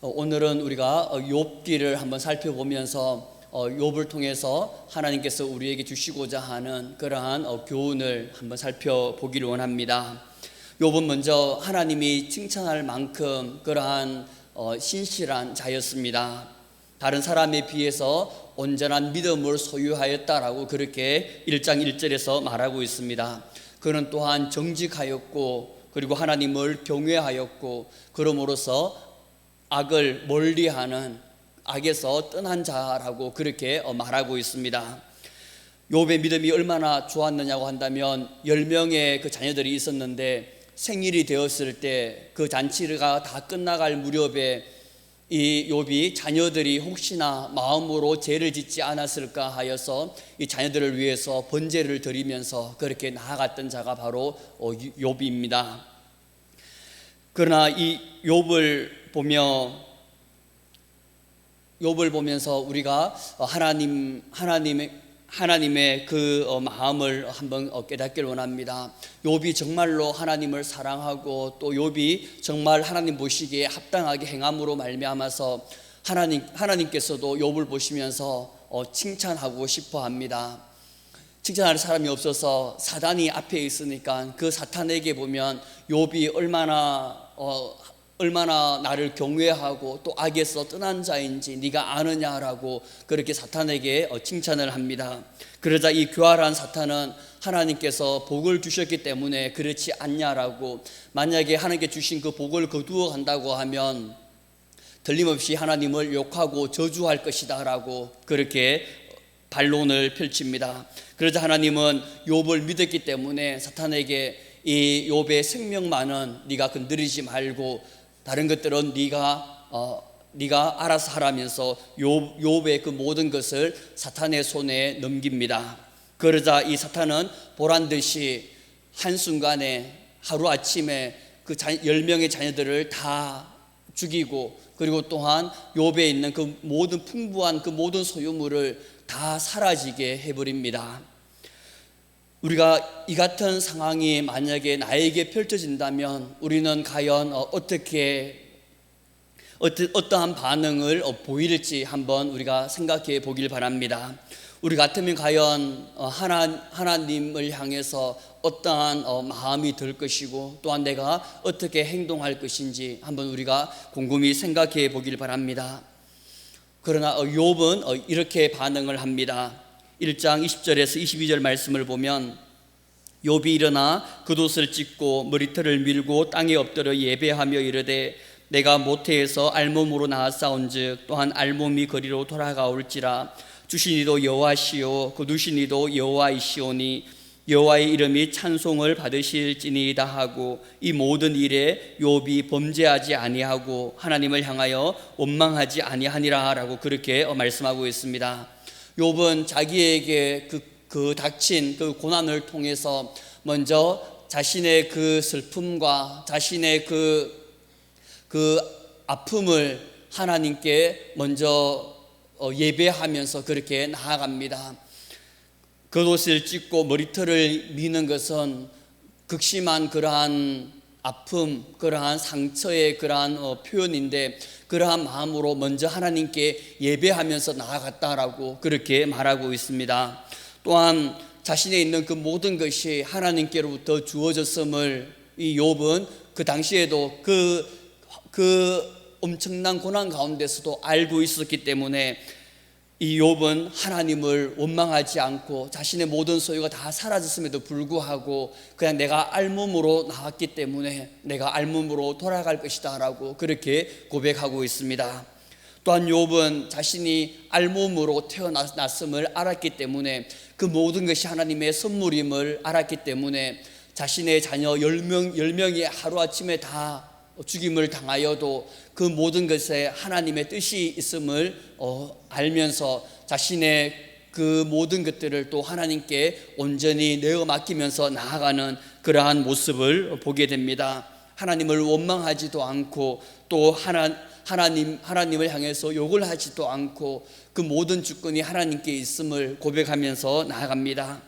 오늘은 우리가 욥기를 한번 살펴보면서 욥을 통해서 하나님께서 우리에게 주시고자 하는 그러한 교훈을 한번 살펴보기를 원합니다. 욥은 먼저 하나님이 칭찬할 만큼 그러한 신실한 자였습니다. 다른 사람에 비해서 온전한 믿음을 소유하였다라고 그렇게 1장 1절에서 말하고 있습니다. 그는 또한 정직하였고 그리고 하나님을 경외하였고 그러므로서 악을 멀리하는 악에서 떠난 자라고 그렇게 말하고 있습니다. 욥의 믿음이 얼마나 좋았느냐고 한다면 10명의 그 자녀들이 있었는데 생일이 되었을 때 그 잔치가 다 끝나갈 무렵에 이 욥이 자녀들이 혹시나 마음으로 죄를 짓지 않았을까 하여서 이 자녀들을 위해서 번제를 드리면서 그렇게 나아갔던 자가 바로 욥입니다. 그러나 이 욥을 보면서 우리가 하나님의 그 마음을 한번 깨닫기를 원합니다. 욥이 정말로 하나님을 사랑하고 또 욥이 정말 하나님 보시기에 합당하게 행함으로 말미암아서 하나님께서도 욥을 보시면서 칭찬하고 싶어 합니다. 칭찬할 사람이 없어서 사단이 앞에 있으니까 그 사탄에게 보면 욥이 얼마나 나를 경외하고 또 악에서 떠난 자인지 네가 아느냐라고 그렇게 사탄에게 칭찬을 합니다. 그러자 이 교활한 사탄은 하나님께서 복을 주셨기 때문에 그렇지 않냐라고, 만약에 하나님께 주신 그 복을 거두어 간다고 하면 틀림없이 하나님을 욕하고 저주할 것이다 라고 그렇게 반론을 펼칩니다. 그러자 하나님은 욥을 믿었기 때문에 사탄에게 이 욥의 생명만은 네가 건드리지 말고 다른 것들은 네가 알아서 하라면서 욥의 그 모든 것을 사탄의 손에 넘깁니다. 그러자 이 사탄은 보란듯이 한순간에 하루아침에 그 10명의 자녀들을 다 죽이고 그리고 또한 욥에 있는 그 모든 풍부한 그 모든 소유물을 다 사라지게 해버립니다. 우리가 이 같은 상황이 만약에 나에게 펼쳐진다면 우리는 과연 어떠한 반응을 보일지 한번 우리가 생각해 보길 바랍니다. 우리 같으면 과연 하나님을 향해서 어떠한 마음이 들 것이고 또한 내가 어떻게 행동할 것인지 한번 우리가 곰곰이 생각해 보길 바랍니다. 그러나 욥은 이렇게 반응을 합니다. 1장 20절에서 22절 말씀을 보면 욥이 일어나 겉옷을 찢고 머리털을 밀고 땅에 엎드려 예배하며 이르되 내가 모태에서 알몸으로 나았사온즉 또한 알몸이 거리로 돌아가올지라 주신 이도 여호와시요 거두신 이도 여호와이시오니 여호와의 이름이 찬송을 받으실지니이다 하고 이 모든 일에 욥이 범죄하지 아니하고 하나님을 향하여 원망하지 아니하니라 라고 그렇게 말씀하고 있습니다. 욥은 자기에게 그 닥친 그 고난을 통해서 먼저 자신의 그 슬픔과 자신의 그 아픔을 하나님께 먼저 예배하면서 그렇게 나아갑니다. 겉옷을 찢고 머리털을 미는 것은 극심한 그러한 아픔, 그러한 상처의 그러한 표현인데 그러한 마음으로 먼저 하나님께 예배하면서 나아갔다라고 그렇게 말하고 있습니다. 또한 자신에 있는 그 모든 것이 하나님께로부터 주어졌음을 이 욥은 그 당시에도 그 엄청난 고난 가운데서도 알고 있었기 때문에 이 욥은 하나님을 원망하지 않고 자신의 모든 소유가 다 사라졌음에도 불구하고 그냥 내가 알몸으로 나왔기 때문에 내가 알몸으로 돌아갈 것이다 라고 그렇게 고백하고 있습니다. 또한 욥은 자신이 알몸으로 태어났음을 알았기 때문에 그 모든 것이 하나님의 선물임을 알았기 때문에 자신의 자녀 10명이 하루아침에 다 죽임을 당하여도 그 모든 것에 하나님의 뜻이 있음을 알면서 자신의 그 모든 것들을 또 하나님께 온전히 내어 맡기면서 나아가는 그러한 모습을 보게 됩니다. 하나님을 원망하지도 않고 또 하나님을 향해서 욕을 하지도 않고 그 모든 주권이 하나님께 있음을 고백하면서 나아갑니다.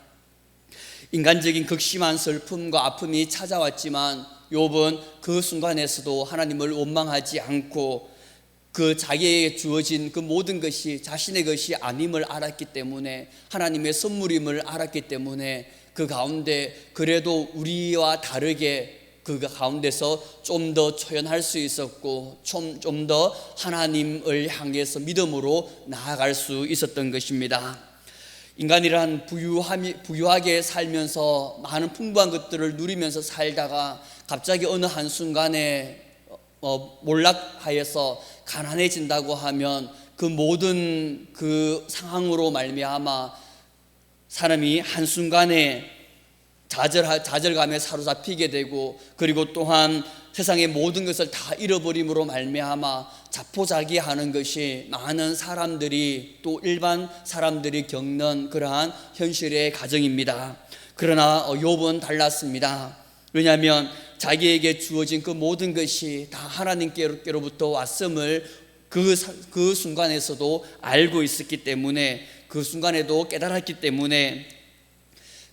인간적인 극심한 슬픔과 아픔이 찾아왔지만 욥은 그 순간에서도 하나님을 원망하지 않고 그 자기에게 주어진 그 모든 것이 자신의 것이 아님을 알았기 때문에, 하나님의 선물임을 알았기 때문에 그 가운데 그래도 우리와 다르게 그 가운데서 좀 더 초연할 수 있었고 좀 더 하나님을 향해서 믿음으로 나아갈 수 있었던 것입니다. 인간이란 부유하게 살면서 많은 풍부한 것들을 누리면서 살다가 갑자기 어느 한순간에 몰락하여서 가난해진다고 하면 그 모든 그 상황으로 말미암아 사람이 한순간에 좌절감에 사로잡히게 되고, 그리고 또한 세상의 모든 것을 다 잃어버림으로 말미암아 자포자기하는 것이 많은 사람들이, 또 일반 사람들이 겪는 그러한 현실의 가정입니다. 그러나 욥은 달랐습니다. 왜냐하면 자기에게 주어진 그 모든 것이 다 하나님께로부터 왔음을 그 순간에서도 알고 있었기 때문에, 그 순간에도 깨달았기 때문에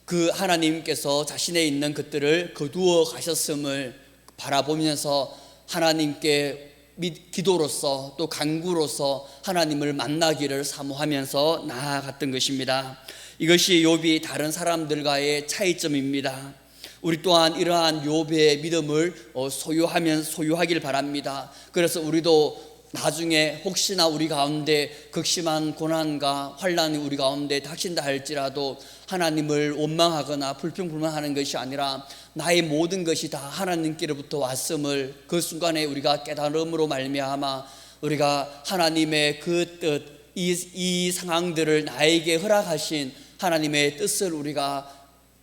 그 하나님께서 자신에 있는 것들을 거두어 가셨음을 바라보면서 하나님께 기도로서 또 간구로서 하나님을 만나기를 사모하면서 나아갔던 것입니다. 이것이 욥이 다른 사람들과의 차이점입니다. 우리 또한 이러한 욥의 믿음을 소유하길 바랍니다. 그래서 우리도 나중에 혹시나 우리 가운데 극심한 고난과 환난이 우리 가운데 닥친다 할지라도 하나님을 원망하거나 불평불만하는 것이 아니라 나의 모든 것이 다 하나님께로부터 왔음을 그 순간에 우리가 깨달음으로 말미암아 우리가 하나님의 그 뜻, 이 상황들을 나에게 허락하신 하나님의 뜻을 우리가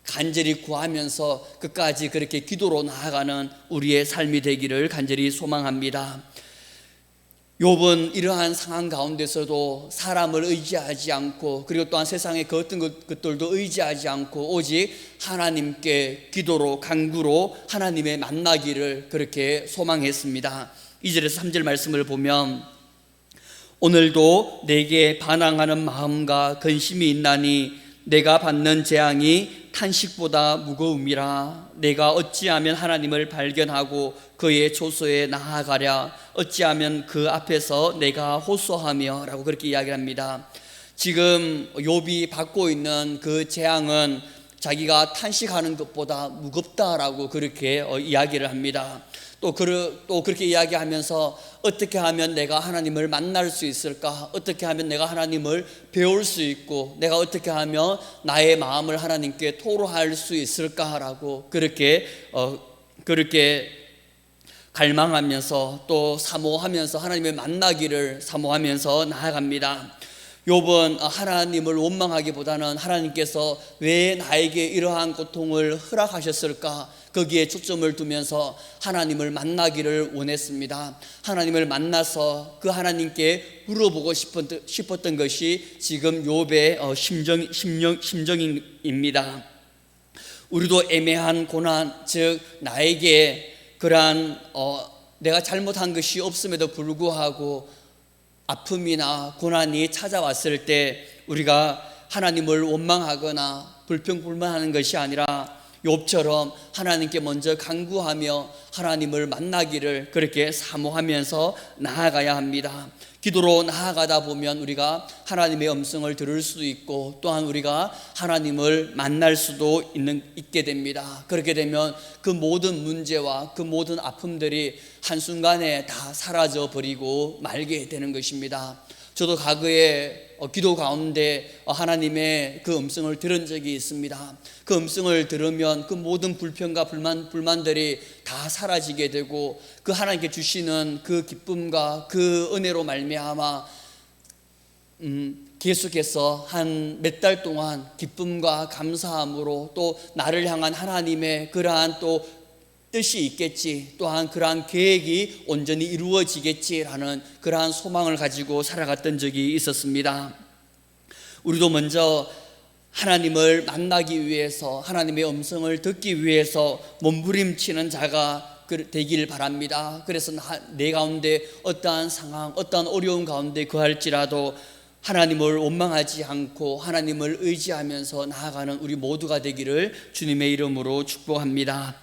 간절히 구하면서 끝까지 그렇게 기도로 나아가는 우리의 삶이 되기를 간절히 소망합니다. 욥은 이러한 상황 가운데서도 사람을 의지하지 않고, 그리고 또한 세상의 그 어떤 것들도 의지하지 않고 오직 하나님께 기도로 간구로 하나님의 만나기를 그렇게 소망했습니다. 2절에서 3절 말씀을 보면, 오늘도 내게 반항하는 마음과 근심이 있나니 내가 받는 재앙이 탄식보다 무거움이라. 내가 어찌하면 하나님을 발견하고 그의 조소에 나아가랴. 어찌하면 그 앞에서 내가 호소하며 라고 그렇게 이야기합니다. 지금 욥이 받고 있는 그 재앙은 자기가 탄식하는 것보다 무겁다라고 그렇게 이야기를 합니다. 또 그렇게 이야기하면서 어떻게 하면 내가 하나님을 만날 수 있을까? 어떻게 하면 내가 하나님을 배울 수 있고, 내가 어떻게 하면 나의 마음을 하나님께 토로할 수 있을까라고 그렇게 갈망하면서 또 사모하면서 하나님을 만나기를 사모하면서 나아갑니다. 욥은 하나님을 원망하기보다는 하나님께서 왜 나에게 이러한 고통을 허락하셨을까, 거기에 초점을 두면서 하나님을 만나기를 원했습니다. 하나님을 만나서 그 하나님께 물어보고 싶었던 것이 지금 욥의 심정입니다. 우리도 애매한 고난, 즉 나에게 그러한 내가 잘못한 것이 없음에도 불구하고 아픔이나 고난이 찾아왔을 때 우리가 하나님을 원망하거나 불평불만하는 것이 아니라 욥처럼 하나님께 먼저 간구하며 하나님을 만나기를 그렇게 사모하면서 나아가야 합니다. 기도로 나아가다 보면 우리가 하나님의 음성을 들을 수도 있고, 또한 우리가 하나님을 만날 수도 있게 됩니다. 그렇게 되면 그 모든 문제와 그 모든 아픔들이 한순간에 다 사라져 버리고 말게 되는 것입니다. 저도 과거에 기도 가운데 하나님의 그 음성을 들은 적이 있습니다. 그 음성을 들으면 그 모든 불평과 불만들이 다 사라지게 되고, 그 하나님께 주시는 그 기쁨과 그 은혜로 말미암아 계속해서 한 몇 달 동안 기쁨과 감사함으로 또 나를 향한 하나님의 그러한 또 뜻이 있겠지, 또한 그러한 계획이 온전히 이루어지겠지라는 그러한 소망을 가지고 살아갔던 적이 있었습니다. 우리도 먼저 하나님을 만나기 위해서, 하나님의 음성을 듣기 위해서 몸부림치는 자가 되길 바랍니다. 그래서 내 가운데 어떠한 상황, 어떠한 어려운 가운데 거할지라도 하나님을 원망하지 않고 하나님을 의지하면서 나아가는 우리 모두가 되기를 주님의 이름으로 축복합니다.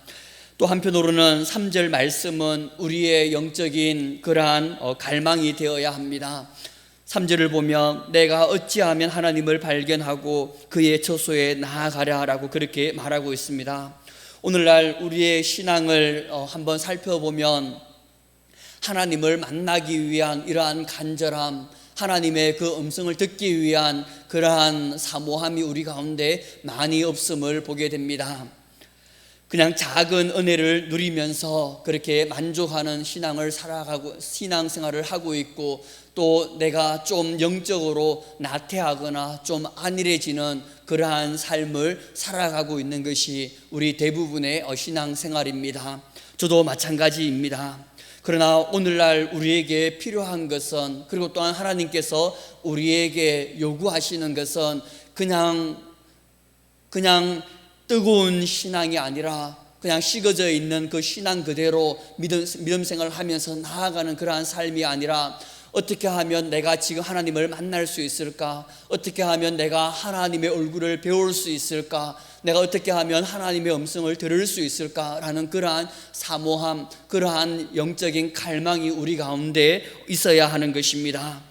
또 한편으로는 3절 말씀은 우리의 영적인 그러한 갈망이 되어야 합니다. 3절을 보면 내가 어찌하면 하나님을 발견하고 그의 처소에 나아가랴 라고 그렇게 말하고 있습니다. 오늘날 우리의 신앙을 한번 살펴보면 하나님을 만나기 위한 이러한 간절함, 하나님의 그 음성을 듣기 위한 그러한 사모함이 우리 가운데 많이 없음을 보게 됩니다. 그냥 작은 은혜를 누리면서 그렇게 만족하는 신앙생활을 하고 있고, 또 내가 좀 영적으로 나태하거나 좀 안일해지는 그러한 삶을 살아가고 있는 것이 우리 대부분의 신앙생활입니다. 저도 마찬가지입니다. 그러나 오늘날 우리에게 필요한 것은, 그리고 또한 하나님께서 우리에게 요구하시는 것은 그냥 뜨거운 신앙이 아니라 그냥 식어져 있는 그 신앙 그대로 믿음 생활을 하면서 나아가는 그러한 삶이 아니라, 어떻게 하면 내가 지금 하나님을 만날 수 있을까? 어떻게 하면 내가 하나님의 얼굴을 배울 수 있을까? 내가 어떻게 하면 하나님의 음성을 들을 수 있을까라는 그러한 사모함, 그러한 영적인 갈망이 우리 가운데 있어야 하는 것입니다.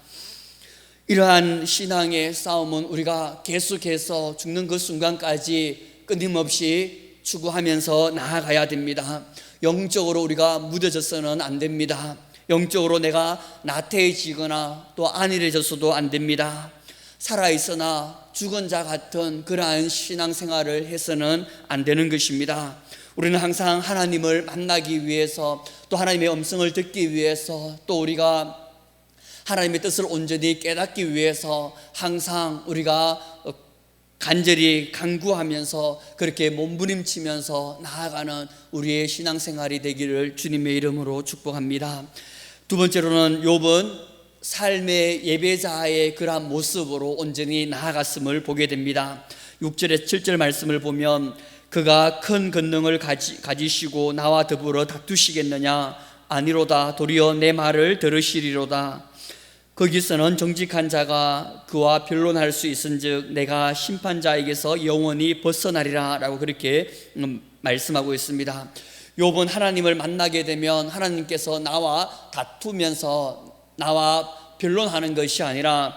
이러한 신앙의 싸움은 우리가 계속해서 죽는 그 순간까지 끊임없이 추구하면서 나아가야 됩니다. 영적으로 우리가 무뎌져서는 안 됩니다. 영적으로 내가 나태해지거나 또 안일해져서도 안 됩니다. 살아있으나 죽은 자 같은 그러한 신앙생활을 해서는 안 되는 것입니다. 우리는 항상 하나님을 만나기 위해서, 또 하나님의 음성을 듣기 위해서, 또 우리가 하나님의 뜻을 온전히 깨닫기 위해서 항상 우리가 간절히 간구하면서 그렇게 몸부림치면서 나아가는 우리의 신앙생활이 되기를 주님의 이름으로 축복합니다. 두 번째로는 욥은 삶의 예배자의 그러한 모습으로 온전히 나아갔음을 보게 됩니다. 6절에 7절 말씀을 보면 그가 큰 권능을 가지시고 나와 더불어 다투시겠느냐? 아니로다. 도리어 내 말을 들으시리로다. 거기서는 정직한 자가 그와 변론할 수 있은즉 내가 심판자에게서 영원히 벗어나리라 라고 그렇게 말씀하고 있습니다. 욥은 하나님을 만나게 되면 하나님께서 나와 다투면서 나와 변론하는 것이 아니라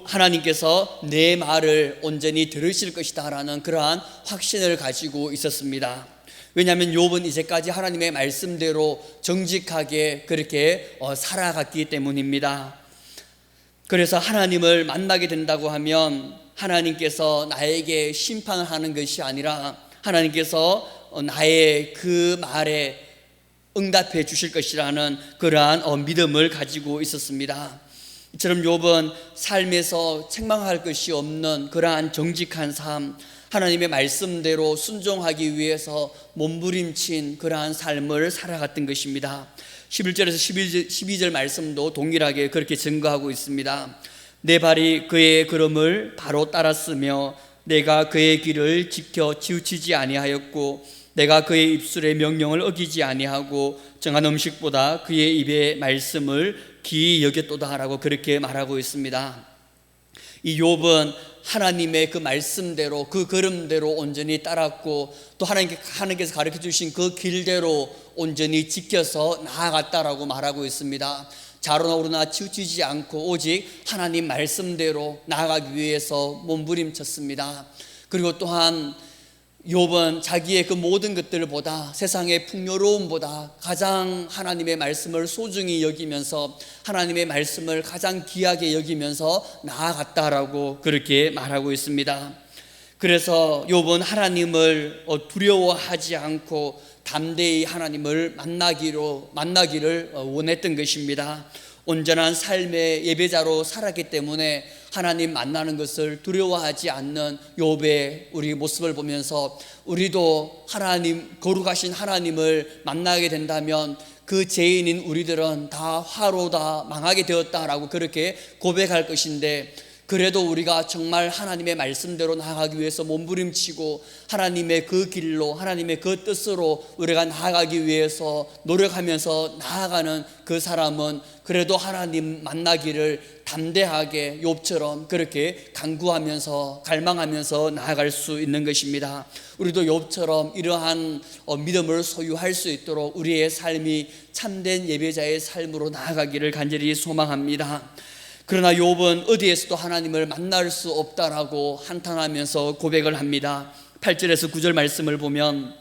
하나님께서 내 말을 온전히 들으실 것이다 라는 그러한 확신을 가지고 있었습니다. 왜냐하면 욥은 이제까지 하나님의 말씀대로 정직하게 그렇게 살아갔기 때문입니다. 그래서 하나님을 만나게 된다고 하면 하나님께서 나에게 심판을 하는 것이 아니라 하나님께서 나의 그 말에 응답해 주실 것이라는 그러한 믿음을 가지고 있었습니다. 이처럼 욥은 삶에서 책망할 것이 없는 그러한 정직한 삶, 하나님의 말씀대로 순종하기 위해서 몸부림친 그러한 삶을 살아갔던 것입니다. 11절에서 12절 말씀도 동일하게 그렇게 증거하고 있습니다. 내 발이 그의 걸음을 바로 따랐으며 내가 그의 길을 지켜 치우치지 아니하였고 내가 그의 입술의 명령을 어기지 아니하고 정한 음식보다 그의 입의 말씀을 귀히 여겼도다 라고 그렇게 말하고 있습니다. 이 욥은 하나님의 그 말씀대로 그 걸음대로 온전히 따랐고 또 하나님께서 가르쳐 주신 그 길대로 온전히 지켜서 나아갔다라고 말하고 있습니다. 좌로나 우로나 치우치지 않고 오직 하나님 말씀대로 나아가기 위해서 몸부림쳤습니다. 그리고 또한 욥은 자기의 그 모든 것들보다 세상의 풍요로움보다 가장 하나님의 말씀을 소중히 여기면서 하나님의 말씀을 가장 귀하게 여기면서 나아갔다라고 그렇게 말하고 있습니다. 그래서 욥은 하나님을 두려워하지 않고 담대히 하나님을 만나기를 원했던 것입니다. 온전한 삶의 예배자로 살았기 때문에 하나님 만나는 것을 두려워하지 않는 욥의 우리 모습을 보면서 우리도 거룩하신 하나님을 만나게 된다면 그 죄인인 우리들은 다 화로 다 망하게 되었다라고 그렇게 고백할 것인데, 그래도 우리가 정말 하나님의 말씀대로 나아가기 위해서 몸부림치고 하나님의 그 길로, 하나님의 그 뜻으로 우리가 나아가기 위해서 노력하면서 나아가는 그 사람은 그래도 하나님 만나기를 담대하게 욥처럼 그렇게 간구하면서 갈망하면서 나아갈 수 있는 것입니다. 우리도 욥처럼 이러한 믿음을 소유할 수 있도록 우리의 삶이 참된 예배자의 삶으로 나아가기를 간절히 소망합니다. 그러나 욥은 어디에서도 하나님을 만날 수 없다라고 한탄하면서 고백을 합니다. 8절에서 9절 말씀을 보면,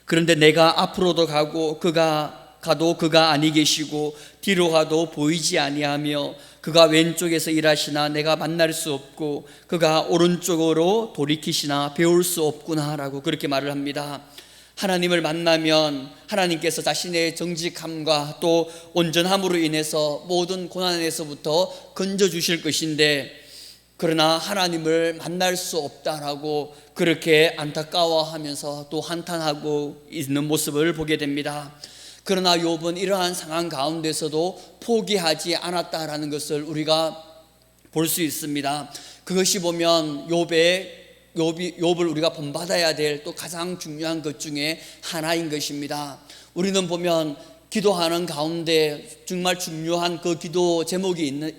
그런데 내가 앞으로도 가고 그가 가도 그가 아니 계시고 뒤로 가도 보이지 아니하며 그가 왼쪽에서 일하시나 내가 만날 수 없고 그가 오른쪽으로 돌이키시나 배울 수 없구나 라고 그렇게 말을 합니다. 하나님을 만나면 하나님께서 자신의 정직함과 또 온전함으로 인해서 모든 고난에서부터 건져주실 것인데, 그러나 하나님을 만날 수 없다라고 그렇게 안타까워하면서 또 한탄하고 있는 모습을 보게 됩니다. 그러나 욥은 이러한 상황 가운데서도 포기하지 않았다라는 것을 우리가 볼 수 있습니다. 그것이 보면 욥을 우리가 본받아야 될 또 가장 중요한 것 중에 하나인 것입니다. 우리는 보면 기도하는 가운데 정말 중요한 그 기도 제목이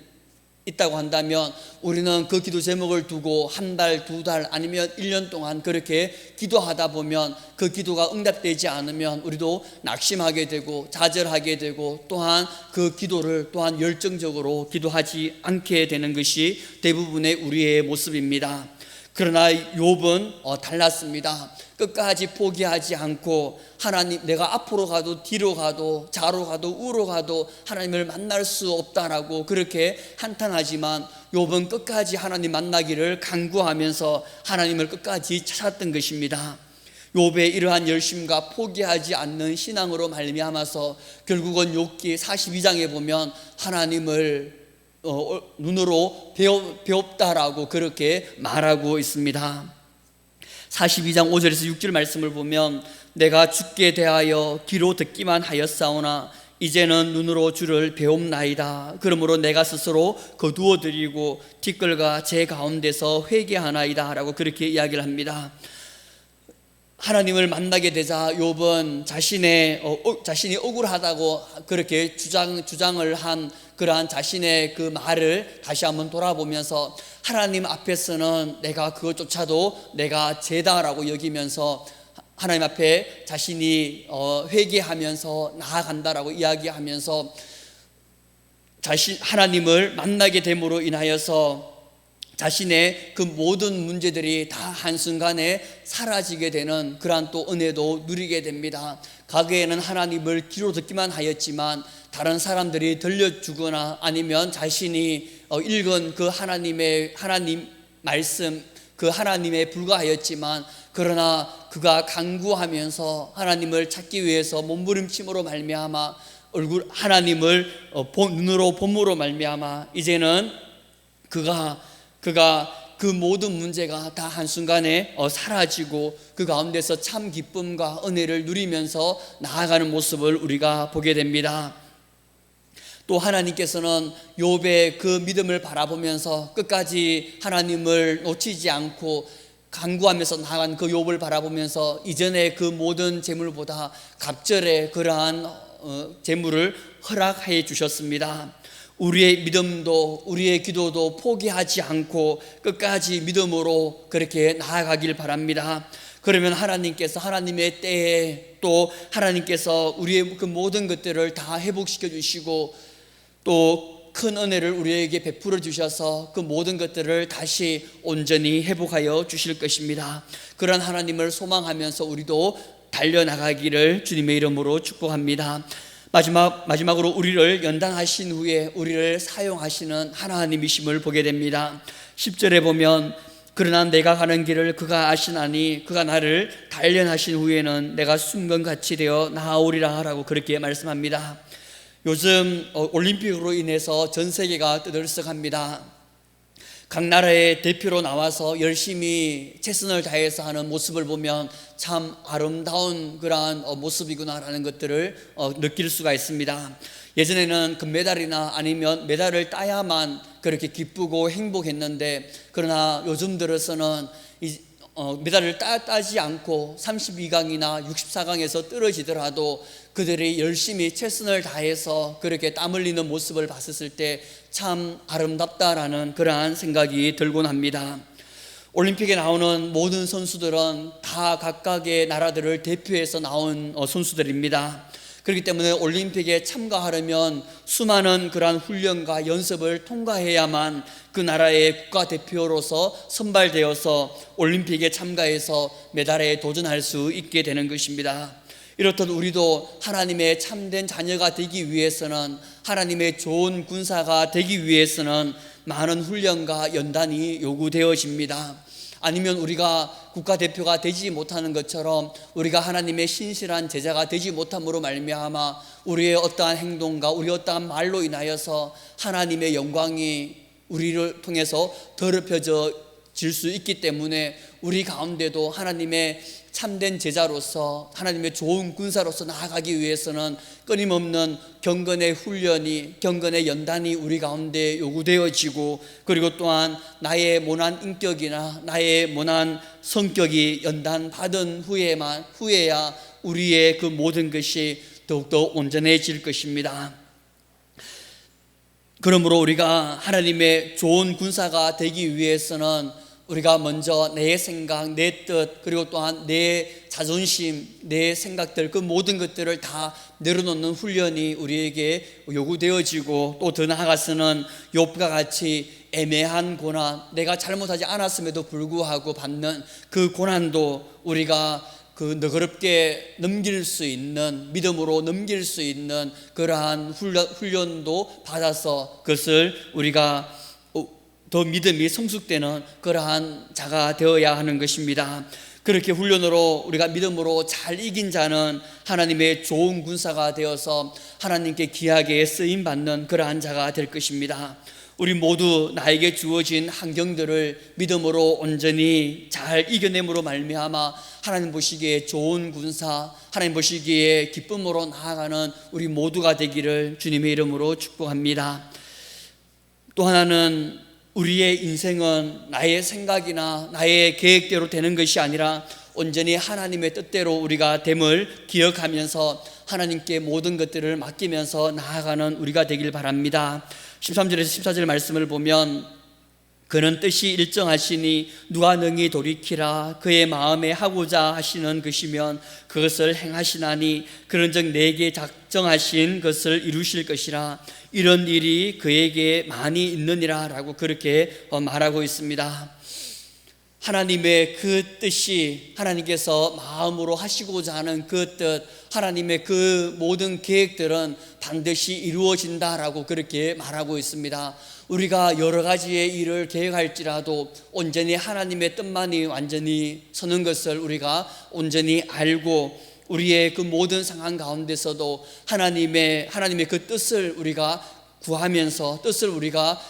있다고 한다면 우리는 그 기도 제목을 두고 한 달, 두 달 아니면 1년 동안 그렇게 기도하다 보면 그 기도가 응답되지 않으면 우리도 낙심하게 되고 좌절하게 되고 또한 그 기도를 또한 열정적으로 기도하지 않게 되는 것이 대부분의 우리의 모습입니다. 그러나 욥은 달랐습니다. 끝까지 포기하지 않고 하나님, 내가 앞으로 가도 뒤로 가도 좌로 가도 우로 가도 하나님을 만날 수 없다라고 그렇게 한탄하지만 욥은 끝까지 하나님 만나기를 간구하면서 하나님을 끝까지 찾았던 것입니다. 욥의 이러한 열심과 포기하지 않는 신앙으로 말미암아서 결국은 욥기 42장에 보면 하나님을 눈으로 배웠다라고 그렇게 말하고 있습니다. 42장 5절에서 6절 말씀을 보면, 내가 주께 대하여 귀로 듣기만 하였사오나 이제는 눈으로 주를 배움나이다. 그러므로 내가 스스로 거두어 드리고 티끌과 제 가운데서 회개하나이다 라고 그렇게 이야기를 합니다. 하나님을 만나게 되자 욥은 자신이 억울하다고 그렇게 주장을 한 그러한 자신의 그 말을 다시 한번 돌아보면서 하나님 앞에서는 내가 그것조차도 내가 죄다라고 여기면서 하나님 앞에 자신이 회개하면서 나아간다라고 이야기하면서 하나님을 만나게 됨으로 인하여서 자신의 그 모든 문제들이 다 한순간에 사라지게 되는 그러한 또 은혜도 누리게 됩니다. 과거에는 하나님을 귀로 듣기만 하였지만 다른 사람들이 들려주거나 아니면 자신이 읽은 그 하나님 말씀, 그 하나님에 불과하였지만, 그러나 그가 간구하면서 하나님을 찾기 위해서 몸부림침으로 말미암아 하나님을 눈으로 봄으로 말미암아 이제는 그가 그 모든 문제가 다 한순간에 사라지고 그 가운데서 참 기쁨과 은혜를 누리면서 나아가는 모습을 우리가 보게 됩니다. 또 하나님께서는 욥의 그 믿음을 바라보면서 끝까지 하나님을 놓치지 않고 간구하면서 나아간 그 욥을 바라보면서 이전의 그 모든 재물보다 갑절의 그러한 재물을 허락해 주셨습니다. 우리의 믿음도 우리의 기도도 포기하지 않고 끝까지 믿음으로 그렇게 나아가길 바랍니다. 그러면 하나님께서 하나님의 때에 또 하나님께서 우리의 그 모든 것들을 다 회복시켜 주시고 또 큰 은혜를 우리에게 베풀어 주셔서 그 모든 것들을 다시 온전히 회복하여 주실 것입니다. 그런 하나님을 소망하면서 우리도 달려나가기를 주님의 이름으로 축복합니다. 마지막으로 우리를 연단하신 후에 우리를 사용하시는 하나님이심을 보게 됩니다. 10절에 보면, 그러나 내가 가는 길을 그가 아시나니 그가 나를 단련하신 후에는 내가 순금같이 되어 나아오리라 라고 그렇게 말씀합니다. 요즘 올림픽으로 인해서 전 세계가 떠들썩합니다. 각 나라의 대표로 나와서 열심히 최선을 다해서 하는 모습을 보면 참 아름다운 그러한 모습이구나라는 것들을 느낄 수가 있습니다. 예전에는 금메달이나 아니면 메달을 따야만 그렇게 기쁘고 행복했는데, 그러나 요즘 들어서는 메달을 따지 않고 32강이나 64강에서 떨어지더라도 그들이 열심히 최선을 다해서 그렇게 땀 흘리는 모습을 봤을 때 참 아름답다라는 그러한 생각이 들곤 합니다. 올림픽에 나오는 모든 선수들은 다 각각의 나라들을 대표해서 나온 선수들입니다. 그렇기 때문에 올림픽에 참가하려면 수많은 그러한 훈련과 연습을 통과해야만 그 나라의 국가대표로서 선발되어서 올림픽에 참가해서 메달에 도전할 수 있게 되는 것입니다. 이렇듯 우리도 하나님의 참된 자녀가 되기 위해서는, 하나님의 좋은 군사가 되기 위해서는 많은 훈련과 연단이 요구되어집니다. 아니면 우리가 국가대표가 되지 못하는 것처럼 우리가 하나님의 신실한 제자가 되지 못함으로 말미암아 우리의 어떠한 행동과 우리의 어떠한 말로 인하여서 하나님의 영광이 우리를 통해서 더럽혀질 수 있기 때문에 우리 가운데도 하나님의 참된 제자로서, 하나님의 좋은 군사로서 나아가기 위해서는 끊임없는 경건의 훈련이, 경건의 연단이 우리 가운데 요구되어지고, 그리고 또한 나의 모난 인격이나 나의 모난 성격이 연단받은 후에야 우리의 그 모든 것이 더욱더 온전해질 것입니다. 그러므로 우리가 하나님의 좋은 군사가 되기 위해서는 우리가 먼저 내 생각, 내 뜻, 그리고 또한 내 자존심, 내 생각들, 그 모든 것들을 다 내려놓는 훈련이 우리에게 요구되어지고, 또 더 나아가서는 욥과 같이 애매한 고난, 내가 잘못하지 않았음에도 불구하고 받는 그 고난도 우리가 그 너그럽게 넘길 수 있는, 믿음으로 넘길 수 있는 그러한 훈련도 받아서 그것을 우리가 더 믿음이 성숙되는 그러한 자가 되어야 하는 것입니다. 그렇게 훈련으로 우리가 믿음으로 잘 이긴 자는 하나님의 좋은 군사가 되어서 하나님께 귀하게 쓰임받는 그러한 자가 될 것입니다. 우리 모두 나에게 주어진 환경들을 믿음으로 온전히 잘 이겨냄으로 말미암아 하나님 보시기에 좋은 군사, 하나님 보시기에 기쁨으로 나아가는 우리 모두가 되기를 주님의 이름으로 축복합니다. 또 하나는, 우리의 인생은 나의 생각이나 나의 계획대로 되는 것이 아니라 온전히 하나님의 뜻대로 우리가 됨을 기억하면서 하나님께 모든 것들을 맡기면서 나아가는 우리가 되길 바랍니다. 13절에서 14절 말씀을 보면, 그는 뜻이 일정하시니 누가 능히 돌이키라. 그의 마음에 하고자 하시는 것이면 그것을 행하시나니 그런즉 내게 작정하신 것을 이루실 것이라. 이런 일이 그에게 많이 있느니라 라고 그렇게 말하고 있습니다. 하나님의 그 뜻이, 하나님께서 마음으로 하시고자 하는 그 뜻, 하나님의 그 모든 계획들은 반드시 이루어진다라고 그렇게 말하고 있습니다. 우리가 여러 가지의 일을 계획할지라도 온전히 하나님의 뜻만이 완전히 서는 것을 우리가 온전히 알고, 우리의 그 모든 상황 가운데서도 하나님의 그 뜻을 우리가 구하면서, 뜻을 우리가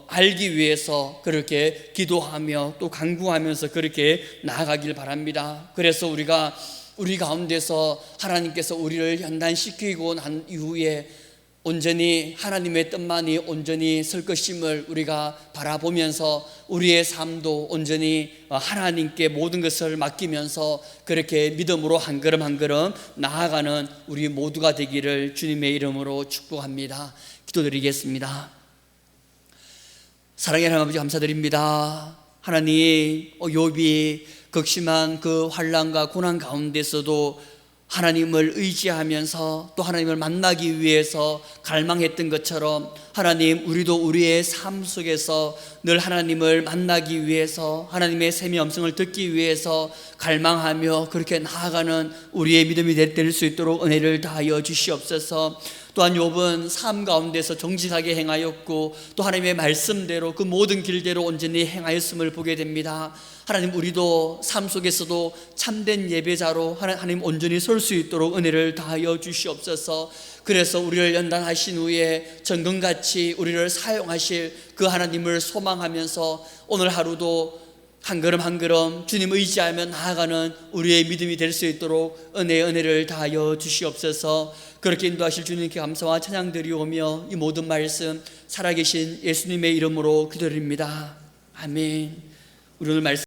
알기 위해서 그렇게 기도하며 또 간구하면서 그렇게 나아가길 바랍니다. 그래서 우리 가운데서 하나님께서 우리를 연단시키고 난 이후에 온전히 하나님의 뜻만이 온전히 설 것임을 우리가 바라보면서 우리의 삶도 온전히 하나님께 모든 것을 맡기면서 그렇게 믿음으로 한 걸음 한 걸음 나아가는 우리 모두가 되기를 주님의 이름으로 축복합니다. 기도드리겠습니다. 사랑의 하나님 아버지, 감사드립니다. 하나님, 욥이 극심한 그 환난과 고난 가운데서도 하나님을 의지하면서 또 하나님을 만나기 위해서 갈망했던 것처럼, 하나님, 우리도 우리의 삶 속에서 늘 하나님을 만나기 위해서, 하나님의 샘의 음성을 듣기 위해서 갈망하며 그렇게 나아가는 우리의 믿음이 될 수 있도록 은혜를 다하여 주시옵소서. 또한 욥은 삶 가운데서 정직하게 행하였고 또 하나님의 말씀대로 그 모든 길대로 온전히 행하였음을 보게 됩니다. 하나님, 우리도 삶 속에서도 참된 예배자로 하나님 온전히 설 수 있도록 은혜를 다하여 주시옵소서. 그래서 우리를 연단하신 후에 정금같이 우리를 사용하실 그 하나님을 소망하면서 오늘 하루도 한 걸음 한 걸음 주님 의지하며 나아가는 우리의 믿음이 될 수 있도록 은혜를 다하여 주시옵소서. 그렇게 인도하실 주님께 감사와 찬양 드리오며 이 모든 말씀 살아계신 예수님의 이름으로 기도드립니다. 아멘. 우리 오늘 말씀